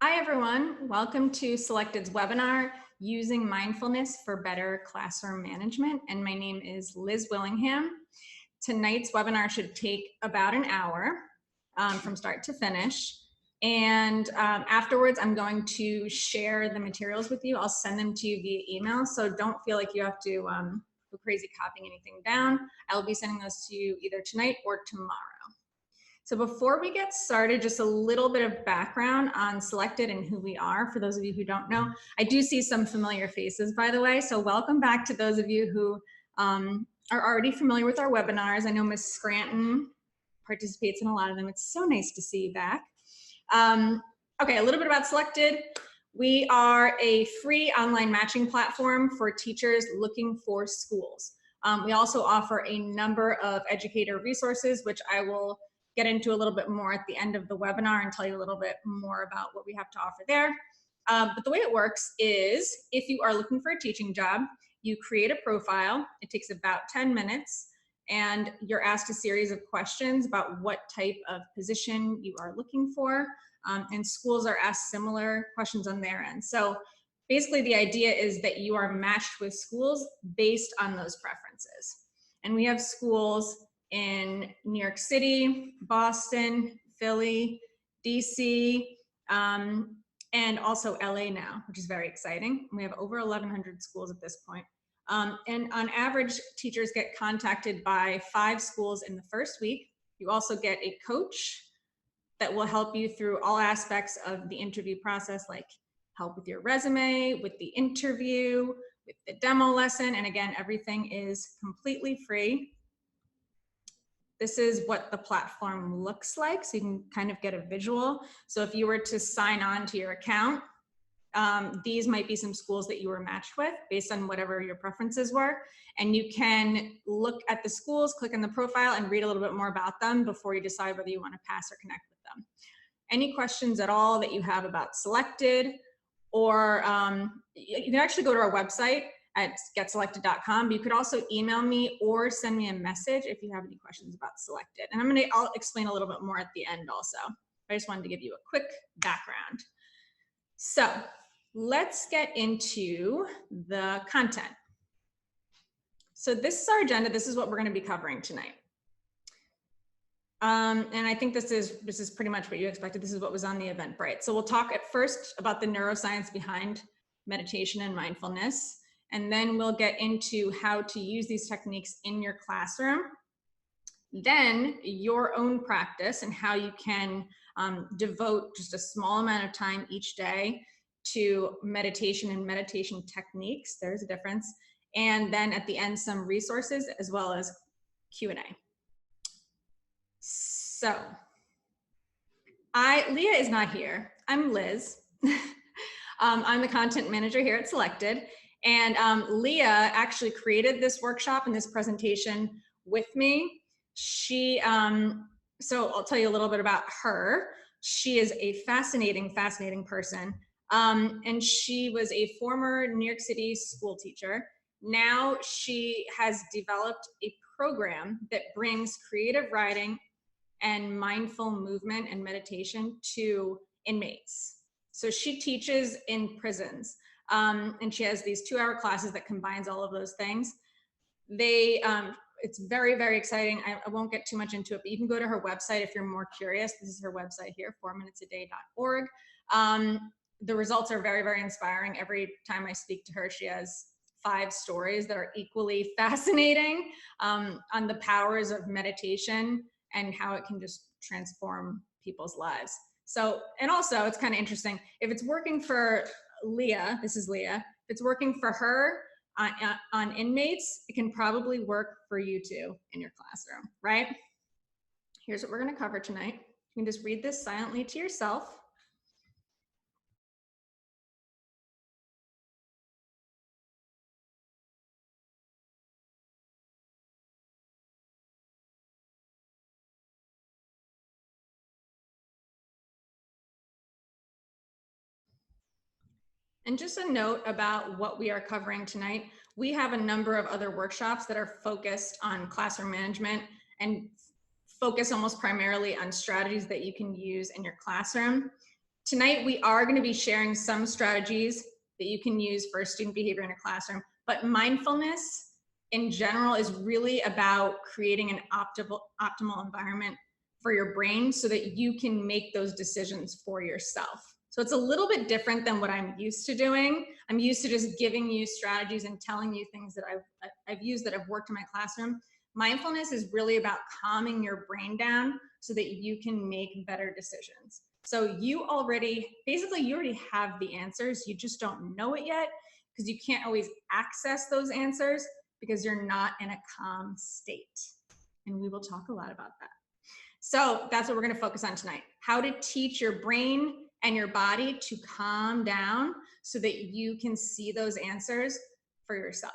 Hi everyone, welcome to Selected's webinar, Using Mindfulness for Better Classroom Management, and my name is Liz Willingham. Tonight's webinar should take about an hour from start to finish, and afterwards I'm going to share the materials with you. I'll send them to you via email, so don't feel like you have to go crazy copying anything down. I'll be sending those to you either tonight or tomorrow. So before we get started, just a little bit of background on Selected and who we are, for those of you who don't know. I do see some familiar faces, by the way, so welcome back to those of you who are already familiar with our webinars. I know Ms. Scranton participates in a lot of them. It's so nice to see you back. Okay, a little bit about Selected. We are a free online matching platform for teachers looking for schools. We also offer a number of educator resources, which I will get into a little bit more at the end of the webinar and tell you a little bit more about what we have to offer there. But the way it works is if you are looking for a teaching job, you create a profile. It takes about 10 minutes and you're asked a series of questions about what type of position you are looking for. And schools are asked similar questions on their end. So basically the idea is that you are matched with schools based on those preferences. And we have schools in New York City, Boston, Philly, DC, and also LA now, which is very exciting. We have over 1,100 schools at this point. And on average, teachers get contacted by 5 schools in the first week. You also get a coach that will help you through all aspects of the interview process, like help with your resume, with the interview, with the demo lesson. And again, everything is completely free. This is what the platform looks like, so you can kind of get a visual. So if you were to sign on to your account, these might be some schools that you were matched with based on whatever your preferences were. And you can look at the schools, click on the profile, and read a little bit more about them before you decide whether you want to pass or connect with them. Any questions at all that you have about Selected, or you can actually go to our website at getselected.com, but you could also email me or send me a message if you have any questions about Selected. And I'll explain a little bit more at the end also. I just wanted to give you a quick background. So let's get into the content. So this is our agenda. This is what we're going to be covering tonight. And I think this is pretty much what you expected. This is what was on the Eventbrite. So we'll talk at first about the neuroscience behind meditation and mindfulness. And then we'll get into how to use these techniques in your classroom. Then your own practice and how you can devote just a small amount of time each day to meditation and meditation techniques. There's a difference. And then at the end, some resources as well as Q&A. So Leah is not here. I'm Liz. I'm the content manager here at Selected. And Leah actually created this workshop and this presentation with me. So I'll tell you a little bit about her. She is a fascinating person. And she was a former New York City school teacher. Now she has developed a program that brings creative writing and mindful movement and meditation to inmates. So she teaches in prisons. And she has these 2-hour classes that combines all of those things. It's very, very exciting. I won't get too much into it, but you can go to her website if you're more curious. This is her website here, 4minutesaday.org. The results are very, very inspiring. Every time I speak to her, she has 5 stories that are equally fascinating on the powers of meditation and how it can just transform people's lives. So, and also it's kind of interesting. If it's working for Leah, this is Leah, if it's working for her on inmates, it can probably work for you too in your classroom, right? Here's what we're going to cover tonight. You can just read this silently to yourself. And just a note about what we are covering tonight. We have a number of other workshops that are focused on classroom management and focus almost primarily on strategies that you can use in your classroom. Tonight, we are going to be sharing some strategies that you can use for student behavior in a classroom, but mindfulness in general is really about creating an optimal environment for your brain so that you can make those decisions for yourself. So it's a little bit different than what I'm used to doing. I'm used to just giving you strategies and telling you things that I've used that have worked in my classroom. Mindfulness is really about calming your brain down so that you can make better decisions. So you already have the answers. You just don't know it yet because you can't always access those answers because you're not in a calm state. And we will talk a lot about that. So that's what we're going to focus on tonight. How to teach your brain and your body to calm down so that you can see those answers for yourself.